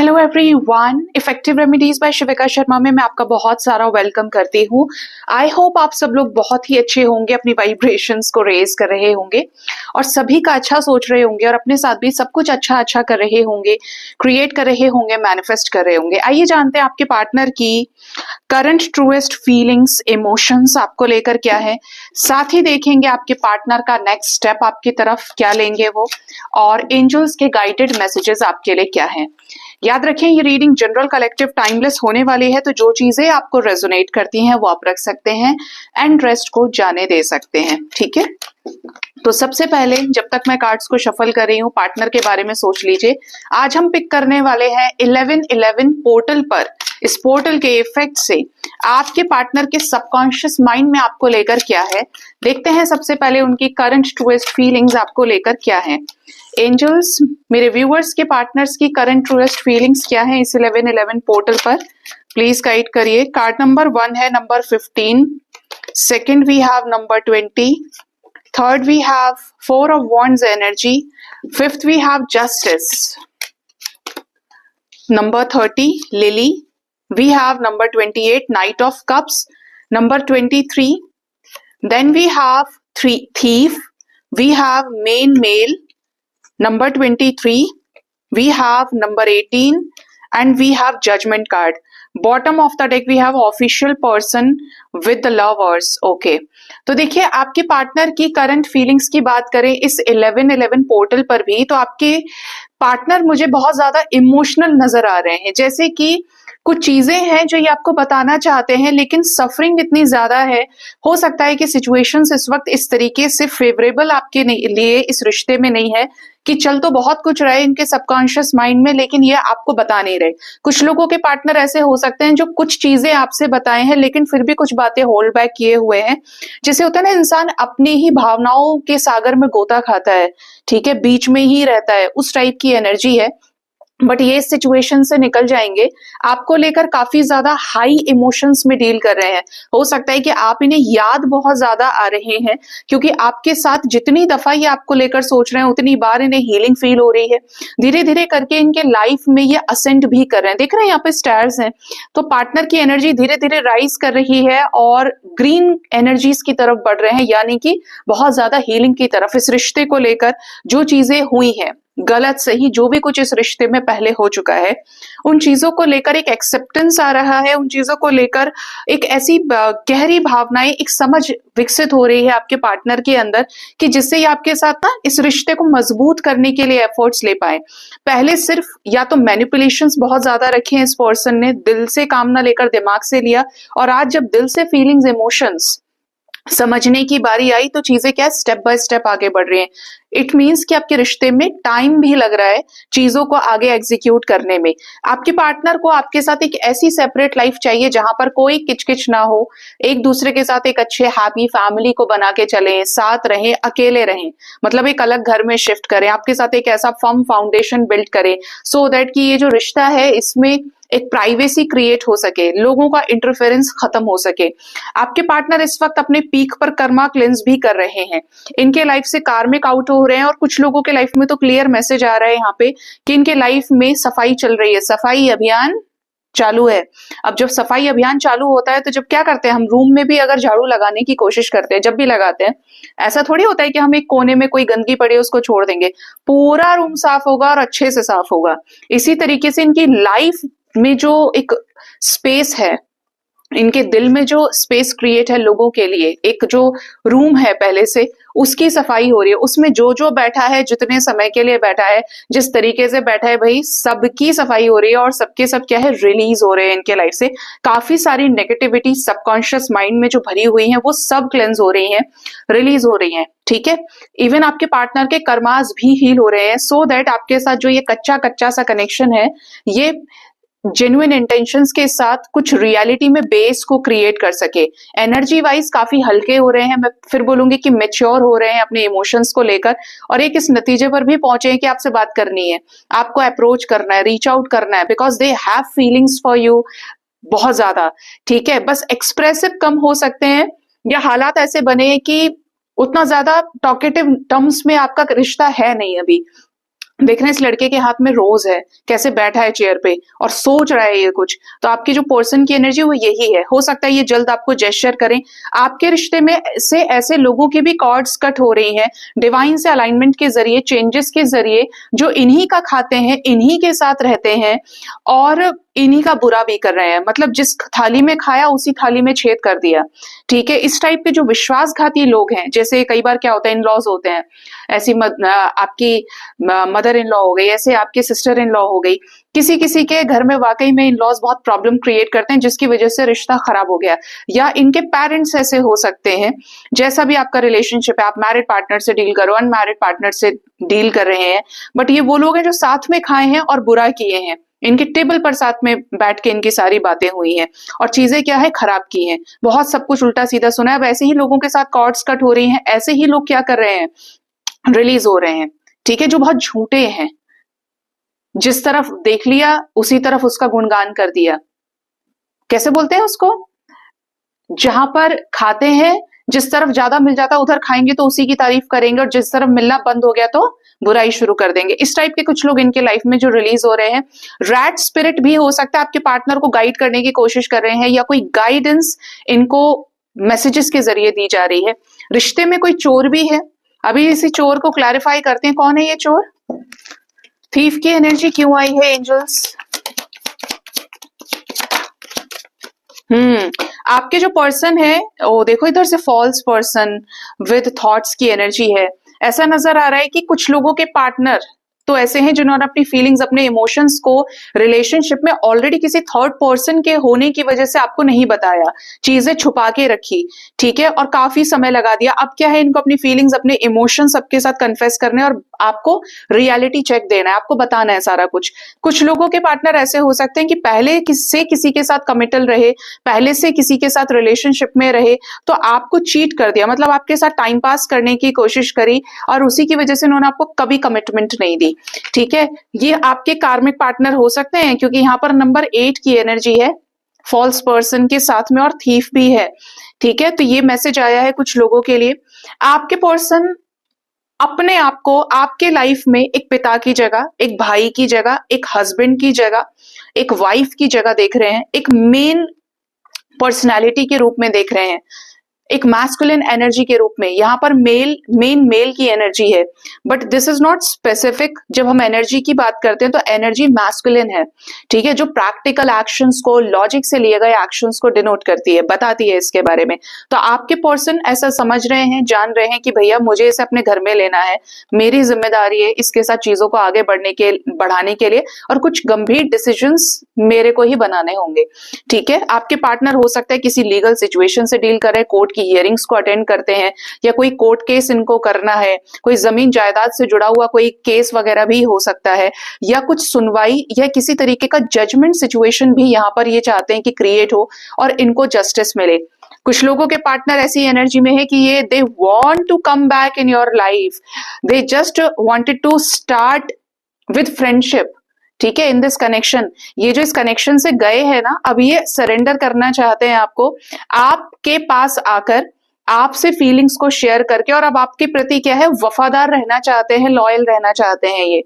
Hello everyone, effective remedies by Shivika Sharma में मैं आपका बहुत सारा वेलकम करती हूँ। आई होप आप सब लोग बहुत ही अच्छे होंगे, अपनी वाइब्रेशंस को रेज कर रहे होंगे और सभी का अच्छा सोच रहे होंगे और अपने साथ भी सब कुछ अच्छा अच्छा कर रहे होंगे, क्रिएट कर रहे होंगे, मैनिफेस्ट कर रहे होंगे। आइए जानते हैं आपके पार्टनर की करंट ट्रूएस्ट फीलिंग्स, इमोशंस आपको लेकर क्या है। साथ ही देखेंगे आपके पार्टनर का नेक्स्ट स्टेप आपकी तरफ क्या लेंगे वो, और एंजल्स के गाइडेड मैसेजेस आपके लिए क्या है। याद रखें, ये रीडिंग जनरल, कलेक्टिव, टाइमलेस होने वाली है, तो जो चीजें आपको रेजोनेट करती हैं वो आप रख सकते हैं एंड रेस्ट को जाने दे सकते हैं। ठीक है, तो सबसे पहले जब तक मैं कार्ड्स को शफल कर रही हूँ, पार्टनर के बारे में सोच लीजिए। आज हम पिक करने वाले हैं 1111 पोर्टल पर। इस पोर्टल के इफेक्ट से आपके पार्टनर के सबकॉन्शियस माइंड में आपको लेकर क्या है, देखते हैं। सबसे पहले उनकी करंट ट्रूएस्ट फीलिंग्स आपको लेकर क्या है। एंजल्स, मेरे व्यूअर्स के पार्टनर्स की करंट ट्रूएस्ट फीलिंग्स क्या है इस 1111 पोर्टल पर, प्लीज गाइड करिए। कार्ड नंबर 1 है number 15, second we have number 20, third we have 4 of wands energy, fifth we have justice, number 30 lily, we have number 28 knight of cups, number 23, then we have thief, we have main male, number 23, we have number 18 and we have judgment card. Bottom of the deck we have official person with the lovers. Okay, तो देखिए आपके partner की current feelings की बात करें इस 1111 portal पर भी, तो आपके पार्टनर मुझे बहुत ज्यादा इमोशनल नजर आ रहे हैं। जैसे कि कुछ चीजें हैं जो ये आपको बताना चाहते हैं, लेकिन सफरिंग इतनी ज्यादा है। हो सकता है कि सिचुएशंस इस वक्त इस तरीके से फेवरेबल आपके लिए इस रिश्ते में नहीं है कि चल तो बहुत कुछ रहे इनके सबकॉन्शियस माइंड में, लेकिन ये आपको बता नहीं रहे। कुछ लोगों के पार्टनर ऐसे हो सकते हैं जो कुछ चीजें आपसे बताए हैं, लेकिन फिर भी कुछ बातें होल्ड बैक किए हुए हैं। जैसे होता है ना, इंसान अपनी ही भावनाओं के सागर में गोता खाता है, ठीक है, बीच में ही रहता है, उस टाइप की एनर्जी है। बट ये सिचुएशन से निकल जाएंगे। आपको लेकर काफी ज्यादा हाई इमोशंस में डील कर रहे हैं। हो सकता है कि आप इन्हें याद बहुत ज्यादा आ रहे हैं, क्योंकि आपके साथ जितनी दफा ये आपको लेकर सोच रहे हैं उतनी बार इन्हें हीलिंग फील हो रही है। धीरे धीरे करके इनके लाइफ में ये असेंड भी कर रहे हैं। देख रहे हैं यहाँ पे स्टार्स हैं, तो पार्टनर की एनर्जी धीरे धीरे राइज कर रही है और ग्रीन एनर्जीज की तरफ बढ़ रहे हैं, यानी कि बहुत ज्यादा हीलिंग की तरफ। इस रिश्ते को लेकर जो चीजें हुई हैं, गलत सही जो भी कुछ इस रिश्ते में पहले हो चुका है, उन चीजों को लेकर एक एक्सेप्टेंस आ रहा है। उन चीजों को लेकर एक ऐसी गहरी भावनाएं, एक समझ विकसित हो रही है आपके पार्टनर के अंदर, कि जिससे ये आपके साथ ना इस रिश्ते को मजबूत करने के लिए एफर्ट्स ले पाए। पहले सिर्फ या तो मैनिपुलेशंस बहुत ज्यादा रखे हैं इस पर्सन ने, दिल से काम ना लेकर दिमाग से लिया, और आज जब दिल से फीलिंग्स, इमोशंस समझने की बारी आई, तो चीजें क्या स्टेप बाय स्टेप आगे बढ़ रही हैं। इट मीन्स कि आपके रिश्ते में टाइम भी लग रहा है चीजों को आगे एग्जीक्यूट करने में। आपके पार्टनर को आपके साथ एक ऐसी सेपरेट लाइफ चाहिए जहां पर कोई किचकिच ना हो, एक दूसरे के साथ एक अच्छे हैप्पी फैमिली को बना के चलें, साथ रहें, अकेले रहें, मतलब एक अलग घर में शिफ्ट करें, आपके साथ एक ऐसा फर्म फाउंडेशन बिल्ड करें, सो दैट कि ये जो रिश्ता है इसमें एक प्राइवेसी क्रिएट हो सके, लोगों का इंटरफेरेंस खत्म हो सके। आपके पार्टनर इस वक्त अपने पीक पर कर्मा क्लेंस भी कर रहे हैं। इनके लाइफ से कार्मिक आउट हो रहे हैं, और कुछ लोगों के लाइफ में तो क्लियर मैसेज आ रहा है यहाँ पे कि इनके लाइफ में सफाई चल रही है, सफाई अभियान चालू है। अब जब सफाई अभियान चालू होता है तो जब क्या करते हैं, हम रूम में भी अगर झाड़ू लगाने की कोशिश करते हैं, जब भी लगाते हैं, ऐसा थोड़ी होता है कि हम एक कोने में कोई गंदगी पड़ी है उसको छोड़ देंगे। पूरा रूम साफ होगा और अच्छे से साफ होगा। इसी तरीके से इनकी लाइफ में जो एक स्पेस है, इनके दिल में जो स्पेस क्रिएट है लोगों के लिए, एक जो रूम है पहले से, उसकी सफाई हो रही है। उसमें जो जो बैठा है, जितने समय के लिए बैठा है, जिस तरीके से बैठा है, भाई सबकी सफाई हो रही है, और सबके सब क्या है, रिलीज हो रहे हैं इनके लाइफ से। काफी सारी नेगेटिविटी सबकॉन्शियस माइंड में जो भरी हुई है वो सब क्लेंस हो रही है, रिलीज हो रही है। ठीक है, इवन आपके पार्टनर के कर्मास भी हील हो रहे हैं, सो दैट आपके साथ जो ये कच्चा कच्चा सा कनेक्शन है, ये जेन्युइन इंटेंशंस के साथ कुछ रियलिटी में बेस को क्रिएट कर सके। एनर्जी वाइज काफी हल्के हो रहे हैं, मैं फिर बोलूंगी कि मेच्योर हो रहे हैं अपने इमोशंस को लेकर, और एक इस नतीजे पर भी पहुंचे हैं कि आपसे बात करनी है, आपको अप्रोच करना है, रीच आउट करना है, because they have feelings for you बहुत ज्यादा। ठीक है, बस एक्सप्रेसिव कम हो सकते हैं, या हालात ऐसे बने कि उतना ज्यादा टॉकेटिव टर्म्स में आपका रिश्ता है नहीं अभी, देखना इस लड़के के हाथ में रोज है, कैसे बैठा है चेयर पे और सोच रहा है ये कुछ, तो आपकी जो पर्सन की एनर्जी वो यही है। हो सकता है ये जल्द आपको जेस्चर करें। आपके रिश्ते में से ऐसे लोगों की भी कॉर्ड्स कट हो रही हैं डिवाइन से अलाइनमेंट के जरिए, चेंजेस के जरिए, जो इन्हीं का खाते हैं, इन्हीं के साथ रहते हैं और इन्हीं का बुरा भी कर रहे हैं। मतलब जिस थाली में खाया उसी थाली में छेद कर दिया। ठीक है, इस टाइप के जो विश्वासघाती लोग हैं, जैसे कई बार क्या होता है, इन लॉज होते हैं, ऐसी आपकी मदर इन लॉ हो गई, ऐसे आपकी सिस्टर इन लॉ हो गई, किसी किसी के घर में वाकई में इन लॉज बहुत प्रॉब्लम क्रिएट करते हैं जिसकी वजह से रिश्ता खराब हो गया। या इनके पेरेंट्स ऐसे हो सकते हैं। जैसा भी आपका रिलेशनशिप है, आप मैरिड पार्टनर से डील करो, अनमैरिड पार्टनर से डील कर रहे हैं, बट ये वो लोग हैं जो साथ में खाए हैं और बुरा किए हैं। इनके टेबल पर साथ में बैठ के इनकी सारी बातें हुई हैं और चीजें क्या है, खराब की हैं, बहुत सब कुछ उल्टा सीधा सुना है। अब ऐसे ही लोगों के साथ कॉर्ड्स कट हो रही हैं, ऐसे ही लोग क्या कर रहे हैं, रिलीज हो रहे हैं। ठीक है, जो बहुत झूठे हैं, जिस तरफ देख लिया उसी तरफ उसका गुणगान कर दिया। कैसे बोलते हैं उसको, जहां पर खाते हैं, जिस तरफ ज्यादा मिल जाता उधर खाएंगे तो उसी की तारीफ करेंगे, और जिस तरफ मिलना बंद हो गया तो बुराई शुरू कर देंगे। इस टाइप के कुछ लोग इनके लाइफ में जो रिलीज हो रहे हैं। रैट स्पिरिट भी हो सकता है, आपके पार्टनर को गाइड करने की कोशिश कर रहे हैं, या कोई गाइडेंस इनको मैसेजेस के जरिए दी जा रही है। रिश्ते में कोई चोर भी है, अभी इसी चोर को क्लैरिफाई करते हैं, कौन है ये चोर। थीफ की एनर्जी क्यों आई है एंजल्स। आपके जो पर्सन है, ओ देखो इधर से फॉल्स पर्सन विद थॉट्स की एनर्जी है। ऐसा नजर आ रहा है कि कुछ लोगों के पार्टनर तो ऐसे हैं जिन्होंने अपनी फीलिंग्स, अपने इमोशंस को रिलेशनशिप में ऑलरेडी किसी थर्ड पर्सन के होने की वजह से आपको नहीं बताया, चीजें छुपा के रखी। ठीक है, और काफी समय लगा दिया। अब क्या है, इनको अपनी फीलिंग्स, अपने इमोशंस सबके साथ कन्फेस करने और आपको रियलिटी चेक देना है, आपको बताना है सारा कुछ। कुछ लोगों के पार्टनर ऐसे हो सकते हैं कि पहले किसी के साथ कमिटल रहे, पहले से किसी के साथ रिलेशनशिप में रहे, तो आपको चीट कर दिया, मतलब आपके साथ टाइम पास करने की कोशिश करी और उसी की वजह से उन्होंने आपको कभी कमिटमेंट नहीं दी। ठीक है, ये आपके कार्मिक पार्टनर हो सकते हैं, क्योंकि यहाँ पर नंबर 8 की एनर्जी है फॉल्स पर्सन के साथ में, और थीफ भी है। ठीक है, तो ये मैसेज आया है कुछ लोगों के लिए। आपके पर्सन अपने आप को आपके लाइफ में एक पिता की जगह, एक भाई की जगह, एक हस्बैंड की जगह, एक वाइफ की जगह देख रहे हैं, एक मेन पर्सनालिटी के रूप में देख रहे हैं, एक मैस्कुलिन एनर्जी के रूप में। यहाँ पर मेन मेल की एनर्जी है, but this is not specific. जब हम एनर्जी की बात करते हैं तो एनर्जी मैस्कुलिन है। ठीक है, जो प्रैक्टिकल एक्शंस को, लॉजिक से लिए गए एक्शंस को डिनोट करती है, बताती है इसके बारे में। तो आपके पर्सन ऐसा समझ रहे हैं, जान रहे हैं कि भैया मुझे इसे अपने घर में लेना है, मेरी जिम्मेदारी है इसके साथ चीजों को आगे बढ़ाने के लिए, और कुछ गंभीर डिसीजंस मेरे को ही बनाने होंगे। ठीक है, आपके पार्टनर हो सकता है किसी लीगल सिचुएशन से डील कर रहे, कोर्ट हियरिंग्स को अटेंड करते हैं, या कोई कोर्ट केस इनको करना है, कोई जमीन जायदाद से जुड़ा हुआ कोई केस वगैरह भी हो सकता है, या कुछ सुनवाई या किसी तरीके का जजमेंट सिचुएशन भी यहाँ पर ये चाहते हैं कि क्रिएट हो और इनको जस्टिस मिले। कुछ लोगों के पार्टनर ऐसी एनर्जी में है कि ये they want to come back in your life, they just wanted to start with friendship. ठीक है, इन दिस कनेक्शन, ये जो इस कनेक्शन से गए हैं ना, अब ये सरेंडर करना चाहते हैं आपको, आपके पास आकर आपसे फीलिंग्स को शेयर करके, और अब आपके प्रति क्या है, वफादार रहना चाहते हैं, लॉयल रहना चाहते हैं ये।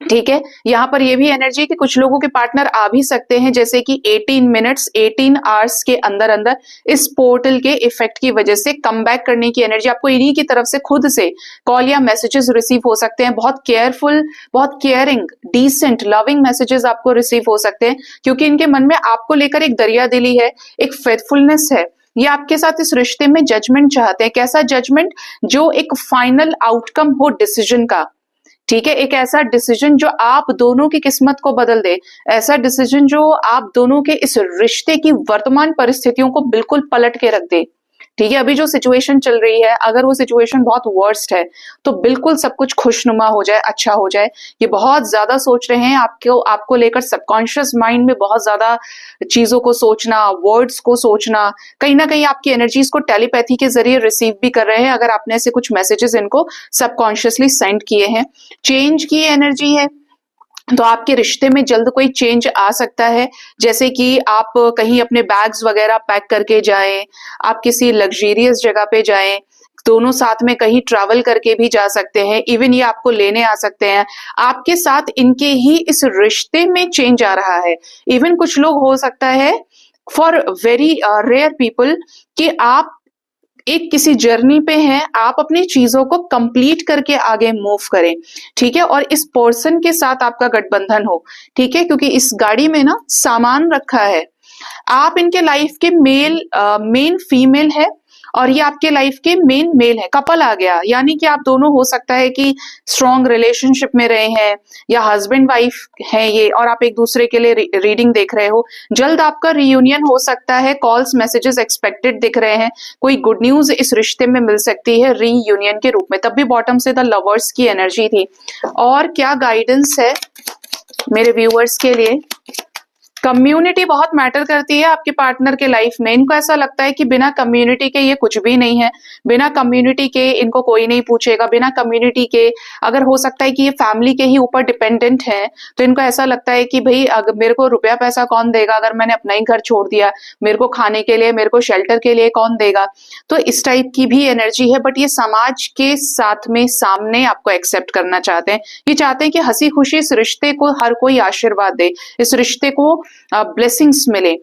ठीक है, यहाँ पर ये भी एनर्जी कि कुछ लोगों के पार्टनर आ भी सकते हैं, जैसे कि 18 मिनट्स 18 आवर्स के अंदर अंदर इस पोर्टल के इफेक्ट की वजह से कम बैक करने की एनर्जी आपको इन्हीं की तरफ से खुद से कॉल या मैसेजेस रिसीव हो सकते हैं। बहुत केयरफुल, बहुत केयरिंग, डिसेंट, लविंग मैसेजेस आपको रिसीव हो सकते हैं, क्योंकि इनके मन में आपको लेकर एक दरिया दिली है, एक फेथफुलनेस है। ये आपके साथ इस रिश्ते में जजमेंट चाहते हैं। कैसा जजमेंट, जो एक फाइनल आउटकम हो डिसीजन का। ठीक है, एक ऐसा डिसीजन जो आप दोनों की किस्मत को बदल दे, ऐसा डिसीजन जो आप दोनों के इस रिश्ते की वर्तमान परिस्थितियों को बिल्कुल पलट के रख दे। ठीक है, अभी जो सिचुएशन चल रही है, अगर वो सिचुएशन बहुत वर्स्ट है तो बिल्कुल सब कुछ खुशनुमा हो जाए, अच्छा हो जाए। ये बहुत ज्यादा सोच रहे हैं आपको लेकर, सबकॉन्शियस माइंड में बहुत ज्यादा चीजों को सोचना, वर्ड्स को सोचना, कहीं ना कहीं आपकी एनर्जीज को टेलीपैथी के जरिए रिसीव भी कर रहे हैं, अगर आपने ऐसे कुछ मैसेजेस इनको सबकॉन्शियसली सेंड किए हैं। चेंज की एनर्जी है, तो आपके रिश्ते में जल्द कोई चेंज आ सकता है, जैसे कि आप कहीं अपने बैग्स वगैरह पैक करके जाएं, आप किसी लग्जरियस जगह पे जाएं, दोनों साथ में कहीं ट्रैवल करके भी जा सकते हैं, इवन ये आपको लेने आ सकते हैं। आपके साथ इनके ही इस रिश्ते में चेंज आ रहा है। इवन कुछ लोग हो सकता है फॉर वेरी रेयर पीपल कि आप एक किसी जर्नी पे हैं, आप अपनी चीजों को कंप्लीट करके आगे मूव करें, ठीक है, और इस पर्सन के साथ आपका गठबंधन हो, ठीक है, क्योंकि इस गाड़ी में ना सामान रखा है। आप इनके लाइफ के मेन फीमेल है और ये आपके लाइफ के मेन मेल है। कपल आ गया, यानी कि आप दोनों हो सकता है कि स्ट्रॉन्ग रिलेशनशिप में रहे हैं या हस्बैंड वाइफ है ये, और आप एक दूसरे के लिए रीडिंग देख रहे हो। जल्द आपका रियूनियन हो सकता है, कॉल्स मैसेजेस एक्सपेक्टेड दिख रहे हैं, कोई गुड न्यूज इस रिश्ते में मिल सकती है रीयूनियन के रूप में। तब भी बॉटम से द लवर्स की एनर्जी थी। और क्या गाइडेंस है मेरे व्यूअर्स के लिए? कम्युनिटी बहुत मैटर करती है आपके पार्टनर के लाइफ में। इनको ऐसा लगता है कि बिना कम्युनिटी के ये कुछ भी नहीं है, बिना कम्युनिटी के इनको कोई नहीं पूछेगा, बिना कम्युनिटी के अगर हो सकता है कि ये फैमिली के ही ऊपर डिपेंडेंट है, तो इनको ऐसा लगता है कि भाई अगर मेरे को रुपया पैसा कौन देगा, अगर मैंने अपना ही घर छोड़ दिया, मेरे को खाने के लिए, मेरे को शेल्टर के लिए कौन देगा। तो इस टाइप की भी एनर्जी है। बट ये समाज के साथ में सामने आपको एक्सेप्ट करना चाहते हैं। ये चाहते हैं कि हंसी खुशी इस रिश्ते को हर कोई आशीर्वाद दे, इस रिश्ते को ब्लेसिंग्स मिले।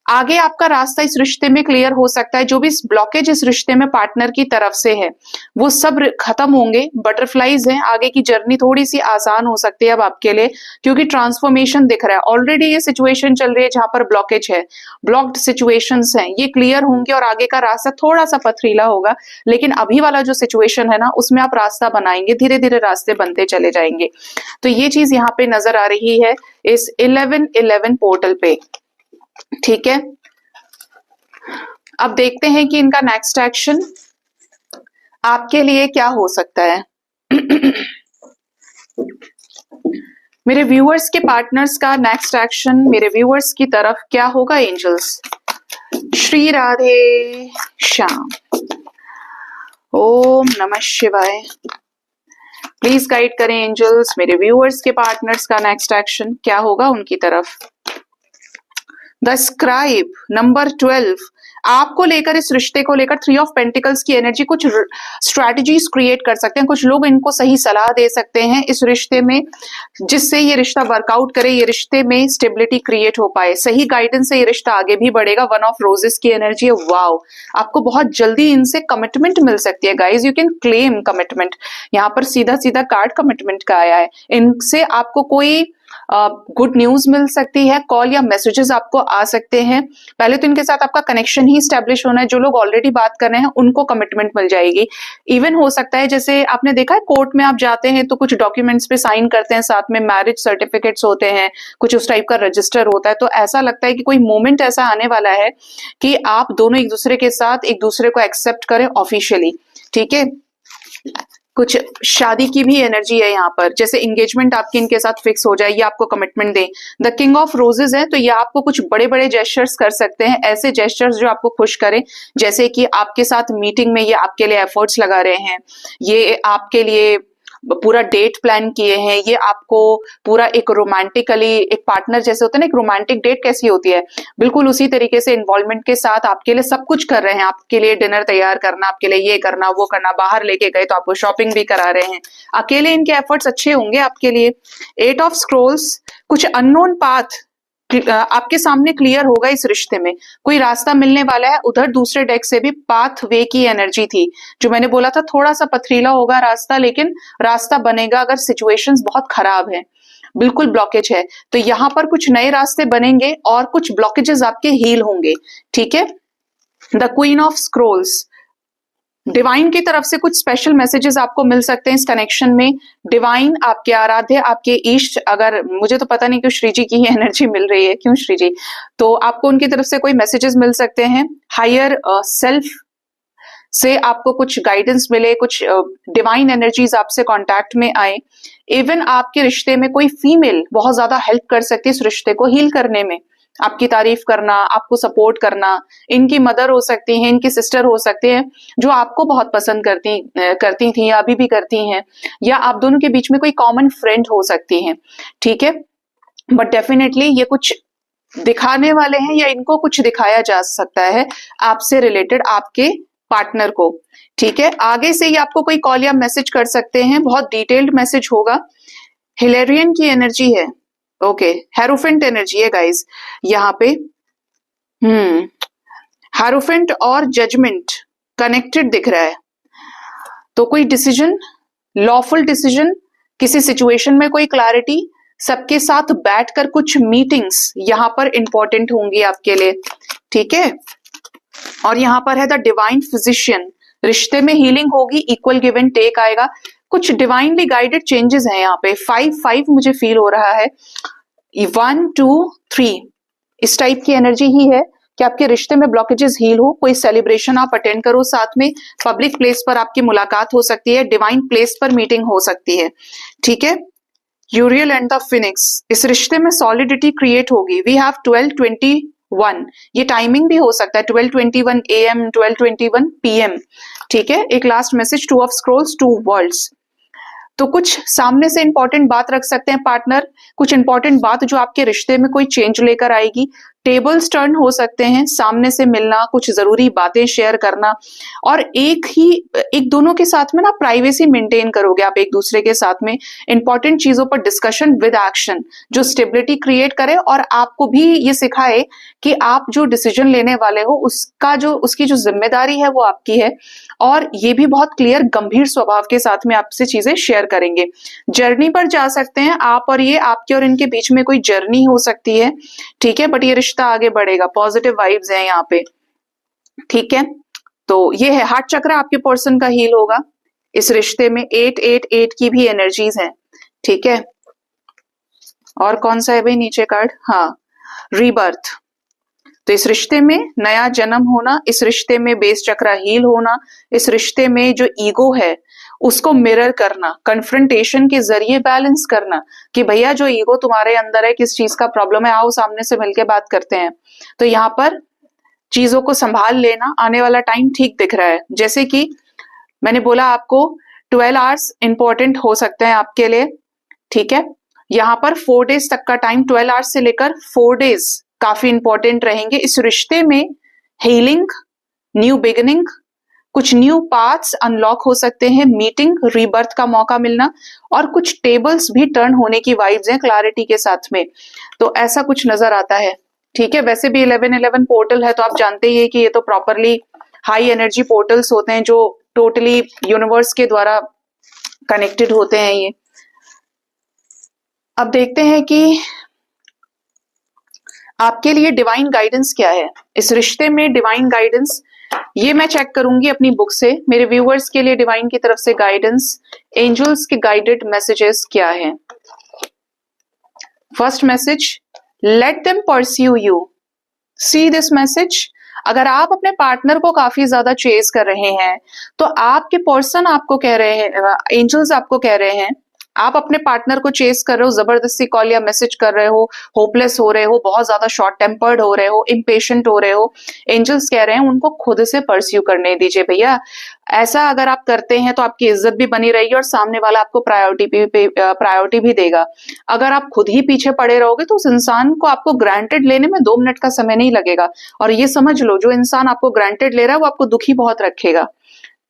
आगे आपका रास्ता इस रिश्ते में क्लियर हो सकता है। जो भी ब्लॉकेज इस रिश्ते में पार्टनर की तरफ से है वो सब खत्म होंगे। बटरफ्लाईज हैं, आगे की जर्नी थोड़ी सी आसान हो सकती है अब आपके लिए, क्योंकि ट्रांसफॉर्मेशन दिख रहा है। ऑलरेडी ये सिचुएशन चल रही है जहां पर ब्लॉकेज है, ब्लॉक्ड सिचुएशंस हैं, ये क्लियर होंगे और आगे का रास्ता थोड़ा सा पथरीला होगा। लेकिन अभी वाला जो सिचुएशन है ना, उसमें आप रास्ता बनाएंगे, धीरे धीरे रास्ते बनते चले जाएंगे। तो ये चीज यहाँ पे नजर आ रही है इस 1111 पोर्टल पे, ठीक है। अब देखते हैं कि इनका नेक्स्ट एक्शन आपके लिए क्या हो सकता है। मेरे व्यूअर्स के पार्टनर्स का नेक्स्ट एक्शन मेरे व्यूअर्स की तरफ क्या होगा एंजल्स? श्री राधे श्याम, ओम नमः शिवाय। प्लीज गाइड करें एंजल्स, मेरे व्यूअर्स के पार्टनर्स का नेक्स्ट एक्शन क्या होगा उनकी तरफ। द स्क्राइब नंबर 12, आपको लेकर, इस रिश्ते को लेकर 3 ऑफ पेंटिकल्स की एनर्जी, कुछ स्ट्रैटेजीज क्रिएट कर सकते हैं। कुछ लोग इनको सही सलाह दे सकते हैं इस रिश्ते में, जिससे ये रिश्ता वर्कआउट करे, ये रिश्ते में स्टेबिलिटी क्रिएट हो पाए। सही गाइडेंस से ये रिश्ता आगे भी बढ़ेगा। 1 ऑफ रोजेस की एनर्जी है। वाओ, आपको बहुत जल्दी इनसे कमिटमेंट मिल सकती है guys. You can claim commitment. यहाँ पर सीधा सीधा कार्ड कमिटमेंट का आया है। इनसे आपको कोई गुड न्यूज मिल सकती है, कॉल या मैसेजेस आपको आ सकते हैं। पहले तो इनके साथ आपका कनेक्शन ही स्टैब्लिश होना है। जो लोग ऑलरेडी बात कर रहे हैं उनको कमिटमेंट मिल जाएगी। इवन हो सकता है, जैसे आपने देखा है कोर्ट में आप जाते हैं तो कुछ डॉक्यूमेंट्स पे साइन करते हैं, साथ में मैरिज सर्टिफिकेट्स होते हैं, कुछ उस टाइप का रजिस्टर होता है। तो ऐसा लगता है कि कोई मोमेंट ऐसा आने वाला है कि आप दोनों एक दूसरे के साथ एक दूसरे को एक्सेप्ट करें ऑफिशियली, ठीक है। कुछ शादी की भी एनर्जी है यहाँ पर, जैसे एंगेजमेंट आपकी इनके साथ फिक्स हो जाए, ये आपको कमिटमेंट दें। द किंग ऑफ रोजेस है, तो ये आपको कुछ बड़े बड़े जेस्चर्स कर सकते हैं, ऐसे जेस्चर्स जो आपको खुश करें, जैसे कि आपके साथ मीटिंग में ये आपके लिए एफर्ट्स लगा रहे हैं, ये आपके लिए पूरा डेट प्लान किए हैं, ये आपको पूरा एक रोमांटिकली, एक पार्टनर जैसे होता है ना, एक रोमांटिक डेट कैसी होती है, बिल्कुल उसी तरीके से इन्वॉल्वमेंट के साथ आपके लिए सब कुछ कर रहे हैं। आपके लिए डिनर तैयार करना, आपके लिए ये करना वो करना, बाहर लेके गए तो आपको शॉपिंग भी करा रहे हैं। अकेले इनके एफर्ट्स अच्छे होंगे आपके लिए। 8 ऑफ स्क्रोल्स, कुछ अननोन पाथ आपके सामने क्लियर होगा इस रिश्ते में, कोई रास्ता मिलने वाला है। उधर दूसरे डेक से भी पाथ वे की एनर्जी थी, जो मैंने बोला था थोड़ा सा पथरीला होगा रास्ता, लेकिन रास्ता बनेगा अगर सिचुएशंस बहुत खराब है, बिल्कुल ब्लॉकेज है। तो यहाँ पर कुछ नए रास्ते बनेंगे और कुछ ब्लॉकेजेस आपके हील होंगे, ठीक है। The queen of scrolls, divine की तरफ से कुछ स्पेशल मैसेजेस आपको मिल सकते हैं इस कनेक्शन में। डिवाइन, आपके आराध्य, आपके इष्ट, अगर मुझे तो पता नहीं क्यों श्री जी की ही एनर्जी मिल रही है, क्यों श्री जी, तो आपको उनकी तरफ से कोई मैसेजेस मिल सकते हैं। हायर सेल्फ से आपको कुछ गाइडेंस मिले, कुछ डिवाइन एनर्जीज आपसे कांटेक्ट में आए। इवन आपके रिश्ते में कोई फीमेल बहुत ज्यादा हेल्प कर सकती है इस रिश्ते को हील करने में, आपकी तारीफ करना, आपको सपोर्ट करना। इनकी मदर हो सकती हैं, इनकी सिस्टर हो सकते हैं, जो आपको बहुत पसंद करती थी या अभी भी करती हैं, या आप दोनों के बीच में कोई कॉमन फ्रेंड हो सकती हैं, ठीक है। बट डेफिनेटली ये कुछ दिखाने वाले हैं या इनको कुछ दिखाया जा सकता है आपसे रिलेटेड, आपके पार्टनर को। ठीक है, आगे से ही आपको कोई कॉल या मैसेज कर सकते हैं, बहुत डिटेल्ड मैसेज होगा। हिलेरियन की एनर्जी है, ओके, हेरोफेंट एनर्जी है गाइस यहाँ पे। हेरोफेंट और जजमेंट कनेक्टेड दिख रहा है, तो कोई डिसीजन, लॉफुल डिसीजन, किसी सिचुएशन में कोई क्लैरिटी, सबके साथ बैठकर कुछ मीटिंग्स यहाँ पर इंपॉर्टेंट होंगी आपके लिए। ठीक है, और यहाँ पर है द डिवाइन फिजिशियन, रिश्ते में हीलिंग होगी, इक्वल गिव एंड टेक आएगा, कुछ डिवाइनली गाइडेड चेंजेस हैं यहाँ पे। 5 मुझे फील हो रहा है, 1 2 3 इस टाइप की एनर्जी ही है कि आपके रिश्ते में ब्लॉकेजेस हील हो, कोई सेलिब्रेशन आप अटेंड करो साथ में, पब्लिक प्लेस पर आपकी मुलाकात हो सकती है, डिवाइन प्लेस पर मीटिंग हो सकती है। ठीक है, यूरियल एंड द फिनिक्स, इस रिश्ते में सॉलिडिटी क्रिएट होगी। वी हैव 12:21, ये टाइमिंग भी हो सकता है 12:21 AM 12:21 PM। ठीक है, एक last message, 2 of scrolls 2 worlds, तो कुछ सामने से इंपॉर्टेंट बात रख सकते हैं पार्टनर, कुछ इंपॉर्टेंट बात जो आपके रिश्ते में कोई चेंज लेकर आएगी। टेबल्स टर्न हो सकते हैं, सामने से मिलना, कुछ जरूरी बातें शेयर करना, और एक दोनों के साथ में ना प्राइवेसी मेंटेन करोगे आप एक दूसरे के साथ में, इंपॉर्टेंट चीजों पर डिस्कशन विद एक्शन, जो स्टेबिलिटी क्रिएट करे और आपको भी ये सिखाए कि आप जो डिसीजन लेने वाले हो उसकी जो जिम्मेदारी है वो आपकी है, और ये भी बहुत क्लियर गंभीर स्वभाव के साथ में आपसे चीजें शेयर करेंगे। जर्नी पर जा सकते हैं आप और ये, आपके और इनके बीच में कोई जर्नी हो सकती है। ठीक है, बट ये रिश्ता आगे बढ़ेगा, पॉजिटिव वाइब्स हैं यहाँ पे। ठीक है, तो ये है हार्ट चक्र आपके पर्सन का हील होगा इस रिश्ते में। 888 की भी एनर्जीज हैं। ठीक है, और कौन सा है भाई नीचे कार्ड, हाँ, रीबर्थ, तो इस रिश्ते में नया जन्म होना, इस रिश्ते में बेस चक्र हील होना, इस रिश्ते में जो ईगो है उसको मिरर करना, कन्फ्रंटेशन के जरिए बैलेंस करना कि भैया जो ईगो तुम्हारे अंदर है, किस चीज का प्रॉब्लम है, आओ सामने से मिलके बात करते हैं। तो यहाँ पर चीजों को संभाल लेना, आने वाला टाइम ठीक दिख रहा है। जैसे कि मैंने बोला आपको 12 आवर्स इंपॉर्टेंट हो सकते हैं आपके लिए। ठीक है, यहाँ पर 4 डेज तक का टाइम, 12 आवर्स से लेकर 4 डेज काफी इंपॉर्टेंट रहेंगे इस रिश्ते में। हीलिंग, न्यू बिगिनिंग, कुछ न्यू पाथ्स अनलॉक हो सकते हैं, मीटिंग, रीबर्थ का मौका मिलना, और कुछ टेबल्स भी टर्न होने की वाइब्स हैं क्लैरिटी के साथ में, तो ऐसा कुछ नजर आता है। ठीक है, वैसे भी 1111 पोर्टल है तो आप जानते ही है कि ये तो प्रॉपरली हाई एनर्जी पोर्टल्स होते हैं जो टोटली यूनिवर्स के द्वारा कनेक्टेड होते हैं ये। अब देखते हैं कि आपके लिए डिवाइन गाइडेंस क्या है इस रिश्ते में। डिवाइन गाइडेंस ये मैं चेक करूंगी अपनी बुक से, मेरे व्यूअर्स के लिए डिवाइन की तरफ से गाइडेंस, एंजल्स के गाइडेड मैसेजेस क्या है। First message, let them pursue you, see this message. अगर आप अपने पार्टनर को काफी ज्यादा चेज कर रहे हैं तो आपके पर्सन आपको कह रहे हैं, एंजल्स आपको कह रहे हैं, आप अपने पार्टनर को चेस कर रहे हो, जबरदस्ती कॉल या मैसेज कर रहे हो, होपलेस हो रहे हो, बहुत ज्यादा शॉर्ट टेम्पर्ड हो रहे हो, इम्पेशेंट हो रहे हो, एंजल्स कह रहे हैं उनको खुद से परस्यू करने दीजिए भैया। ऐसा अगर आप करते हैं तो आपकी इज्जत भी बनी रहेगी और सामने वाला आपको प्रायोरिटी भी देगा। अगर आप खुद ही पीछे पड़े रहोगे तो उस इंसान को आपको ग्रांटेड लेने में 2 मिनट का समय नहीं लगेगा। और ये समझ लो, जो इंसान आपको ग्रांटेड ले रहा है वो आपको दुखी बहुत रखेगा।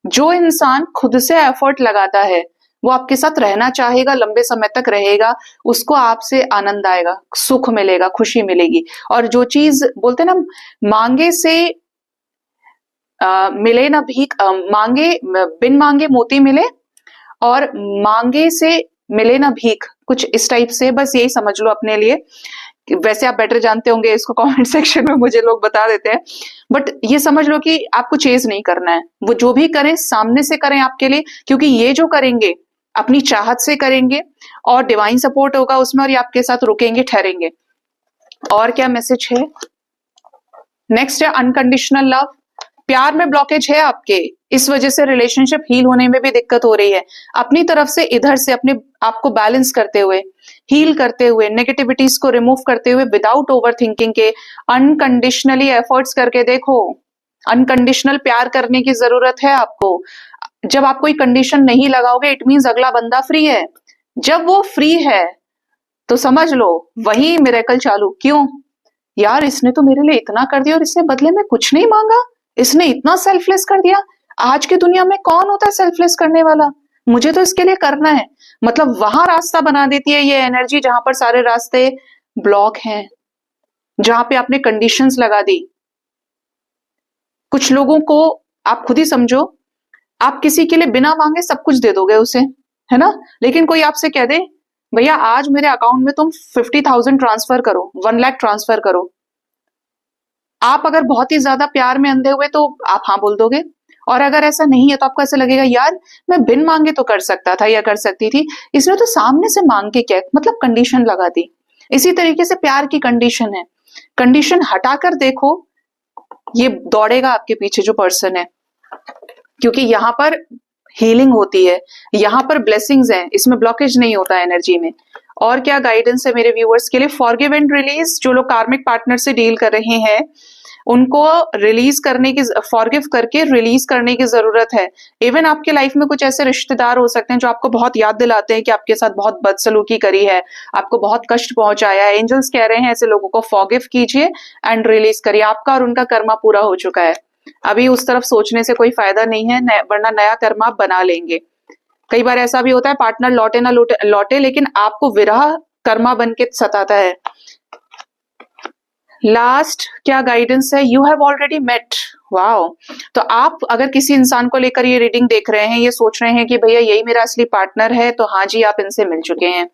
जो इंसान खुद से एफर्ट लगाता है वो आपके साथ रहना चाहेगा, लंबे समय तक रहेगा, उसको आपसे आनंद आएगा, सुख मिलेगा, खुशी मिलेगी। और जो चीज बोलते हैं ना, मांगे से मिले ना भीख, मांगे बिन मांगे मोती मिले और मांगे से मिले ना भीख, कुछ इस टाइप से, बस यही समझ लो अपने लिए। वैसे आप बेटर जानते होंगे, इसको कमेंट सेक्शन में मुझे लोग बता देते हैं, बट ये समझ लो कि आपको चेज नहीं करना है, वो जो भी करें सामने से करें आपके लिए, क्योंकि ये जो करेंगे अपनी चाहत से करेंगे और डिवाइन सपोर्ट होगा उसमें, और ये आपके साथ रुकेंगे, ठहरेंगे। और क्या मैसेज है नेक्स्ट है अनकंडीशनल लव। प्यार में ब्लॉकेज है आपके, इस वजह से रिलेशनशिप हील होने में भी दिक्कत हो रही है। अपनी तरफ से इधर से अपने आपको बैलेंस करते हुए, हील करते हुए, नेगेटिविटीज को रिमूव करते हुए, विदाउट ओवर थिंकिंग के अनकंडीशनली एफर्ट्स करके देखो। अनकंडीशनल प्यार करने की जरूरत है आपको। जब आप कोई कंडीशन नहीं लगाओगे इट मीन्स अगला बंदा फ्री है। जब वो फ्री है तो समझ लो वही मिरेकल चालू। क्यों यार, इसने तो मेरे लिए इतना कर दिया और इसने बदले में कुछ नहीं मांगा, इसने इतना सेल्फलेस कर दिया। आज की दुनिया में कौन होता है सेल्फलेस करने वाला? मुझे तो इसके लिए करना है। मतलब वहां रास्ता बना देती है ये एनर्जी जहां पर सारे रास्ते ब्लॉक हैं, जहां पे आपने कंडीशंस लगा दी। कुछ लोगों को आप खुद ही समझो, आप किसी के लिए बिना मांगे सब कुछ दे दोगे उसे, है ना? लेकिन कोई आपसे कह दे भैया आज मेरे अकाउंट में तुम 50,000 ट्रांसफर करो, 1 लाख ट्रांसफर करो, आप अगर बहुत ही ज्यादा प्यार में अंधे हुए तो आप हाँ बोल दोगे। और अगर ऐसा नहीं है तो आपको ऐसा लगेगा यार मैं बिन मांगे तो कर सकता था या कर सकती थी, इसने तो सामने से मांग के क्या मतलब कंडीशन लगा दी। इसी तरीके से प्यार की कंडीशन है, कंडीशन हटाकर देखो, ये दौड़ेगा आपके पीछे जो पर्सन है, क्योंकि यहाँ पर हीलिंग होती है, यहाँ पर ब्लेसिंग्स हैं, इसमें ब्लॉकेज नहीं होता एनर्जी में। और क्या गाइडेंस है मेरे व्यूअर्स के लिए? Forgive and release. जो लोग कार्मिक पार्टनर से डील कर रहे हैं उनको रिलीज करने की, फॉरगिव करके रिलीज करने की जरूरत है। इवन आपके लाइफ में कुछ ऐसे रिश्तेदार हो सकते हैं जो आपको बहुत याद दिलाते हैं कि आपके साथ बहुत बदसलूकी करी है, आपको बहुत कष्ट पहुंचाया है। एंजल्स कह रहे हैं ऐसे लोगों को फॉरगिव कीजिए एंड रिलीज करिए, आपका और उनका कर्मा पूरा हो चुका है। अभी उस तरफ सोचने से कोई फायदा नहीं है, वरना नया कर्मा आप बना लेंगे। कई बार ऐसा भी होता है पार्टनर लौटे ना लौटे लेकिन आपको विरह कर्मा बन के सताता है। लास्ट क्या गाइडेंस है? You have already met. Wow. तो आप अगर किसी इंसान को लेकर ये रीडिंग देख रहे हैं, ये सोच रहे हैं कि भैया यही मेरा असली पार्टनर है, तो हाँ जी आप इनसे मिल चुके हैं,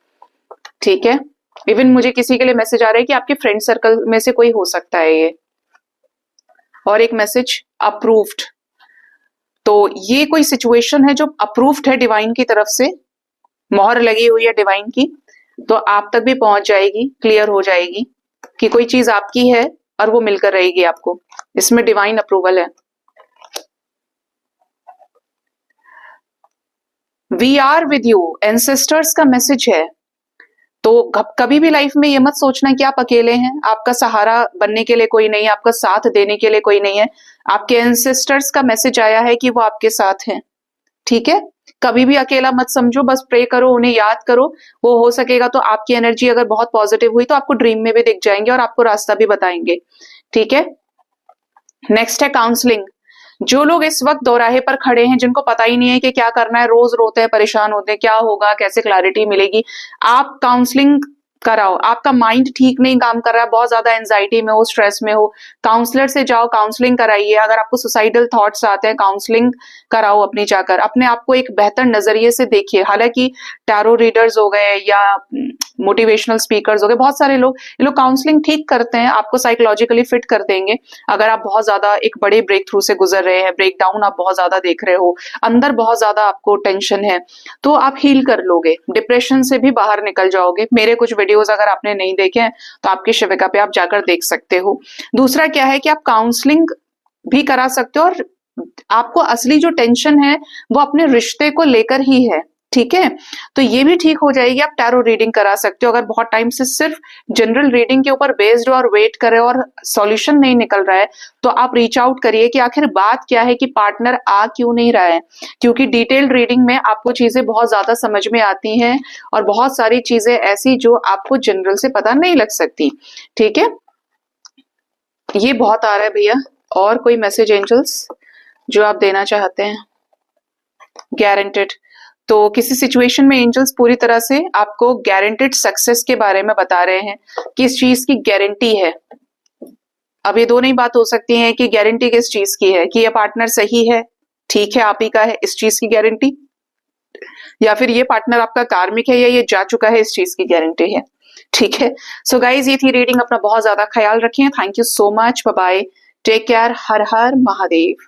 ठीक है। इवन मुझे किसी के लिए मैसेज आ रहा है कि आपके फ्रेंड सर्कल में से कोई हो सकता है ये। और एक मैसेज अप्रूव्ड। तो ये कोई सिचुएशन है जो अप्रूव्ड है डिवाइन की तरफ से, मोहर लगी हुई है डिवाइन की, तो आप तक भी पहुंच जाएगी, क्लियर हो जाएगी कि कोई चीज आपकी है और वो मिलकर रहेगी आपको। इसमें डिवाइन अप्रूवल है। We are with you, ancestors का मैसेज है। तो कभी भी लाइफ में ये मत सोचना कि आप अकेले हैं, आपका सहारा बनने के लिए कोई नहीं है, आपका साथ देने के लिए कोई नहीं है। आपके एंसेस्टर्स का मैसेज आया है कि वो आपके साथ हैं, ठीक है। कभी भी अकेला मत समझो, बस प्रे करो, उन्हें याद करो। वो हो सकेगा तो आपकी एनर्जी अगर बहुत पॉजिटिव हुई तो आपको ड्रीम में भी दिख जाएंगे और आपको रास्ता भी बताएंगे, ठीक है। नेक्स्ट है काउंसलिंग। जो लोग इस वक्त दोराहे पर खड़े हैं, जिनको पता ही नहीं है कि क्या करना है, रोज रोते हैं, परेशान होते हैं, क्या होगा, कैसे क्लैरिटी मिलेगी, आप काउंसलिंग कराओ। आपका माइंड ठीक नहीं काम कर रहा है, बहुत ज्यादा एंजाइटी में हो, स्ट्रेस में हो, काउंसलर से जाओ, काउंसलिंग कराइए। अगर आपको सुसाइडल थॉट्स आते हैं, काउंसलिंग कराओ अपनी जाकर, अपने आप को एक बेहतर नजरिए से देखिए। हालांकि टैरो रीडर्स हो गए या मोटिवेशनल स्पीकर्स हो गए, बहुत सारे लोग, ये लोग काउंसलिंग ठीक करते हैं, आपको साइकोलॉजिकली फिट कर देंगे। अगर आप बहुत ज्यादा एक बड़े ब्रेक थ्रू से गुजर रहे हैं, ब्रेक डाउन आप बहुत ज्यादा देख रहे हो, अंदर बहुत ज्यादा आपको टेंशन है, तो आप हील कर लोगे, डिप्रेशन से भी बाहर निकल जाओगे। मेरे कुछ वीडियोस अगर आपने नहीं देखे हैं तो आपकी शिविका पे आप जाकर देख सकते हो। दूसरा क्या है कि आप काउंसलिंग भी करा सकते हो, और आपको असली जो टेंशन है वो अपने रिश्ते को लेकर ही है, ठीक है, तो ये भी ठीक हो जाएगी। आप टैरो रीडिंग करा सकते हो। अगर बहुत टाइम से सिर्फ जनरल रीडिंग के ऊपर बेस्ड और वेट कर रहे हो और सॉल्यूशन नहीं निकल रहा है, तो आप रीच आउट करिए कि आखिर बात क्या है, कि पार्टनर आ क्यों नहीं रहा है। क्योंकि डिटेल्ड रीडिंग में आपको चीजें बहुत ज्यादा समझ में आती हैं, और बहुत सारी चीजें ऐसी जो आपको जनरल से पता नहीं लग सकती, ठीक है। ये बहुत आ रहा है भैया। और कोई मैसेज एंजल्स जो आप देना चाहते हैं? गारंटेड। तो किसी सिचुएशन में एंजल्स पूरी तरह से आपको गारंटेड सक्सेस के बारे में बता रहे हैं कि इस चीज की गारंटी है। अब ये दो नई बात हो सकती है कि गारंटी किस चीज की है, कि ये पार्टनर सही है, ठीक है, आप ही का है, इस चीज की गारंटी, या फिर ये पार्टनर आपका कार्मिक है या ये जा चुका है, इस चीज की गारंटी है, ठीक है। सो गाइज, ये थी रीडिंग। अपना बहुत ज्यादा ख्याल रखें। Thank you so much. Bye bye, take care. हर हर महादेव।